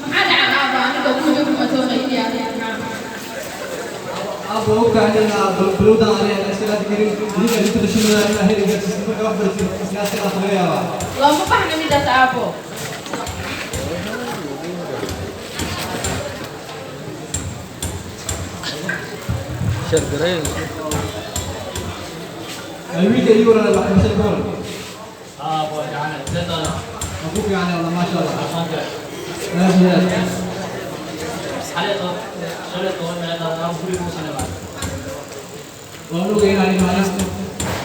محل على أباني كم يوم أتوني يا أبو كان بلودا عليه الأسئلة كثير اللي قلت له شنو أنا هيك قلت اسمه واحد بس ناس كذا يا لو ما فهمنا ميدا تابو شرقرين الويك يورا لا مش الكل أبو يعني تدل أبوك يعني والله ما شاء الله عشان لا حلقة شلته من هذا أبو كل مسلم lalu kayak nari mana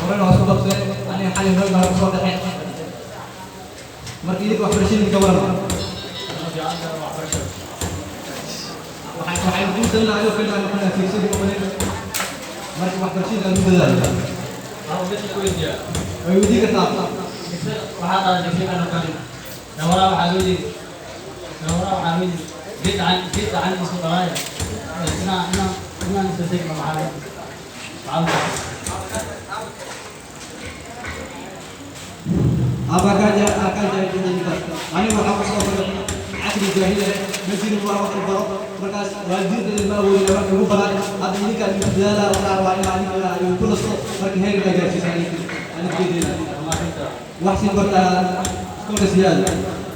orang orang sudah saya ane hal yang baru sudah ada mereka itu operasi di kawal وحين نقول لنا عليه كلمة نحن في سيد كمان مرة واحد برشيد قال مدة أبو بيت كويس يا ويودي كتاب وهذا جسمي أنا كان نورا وحلولي نورا وحلولي جيت عن سؤالي أنا نستسيق مع حالي apakah akan jadi penyidikan? Ani Muhammad SAW akhir jahiliyah masjid Muhammad al-Faruq berkas wajib dari bawah orang ibu barat ada ini kan dalam orang ini yang pun berkehari lagi sisa ini jadi wahsin bertahan kondisian.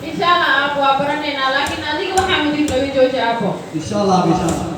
Insyaallah aku apa nih lagi nanti kita hamil di Jojo apa? Insyaallah bisa.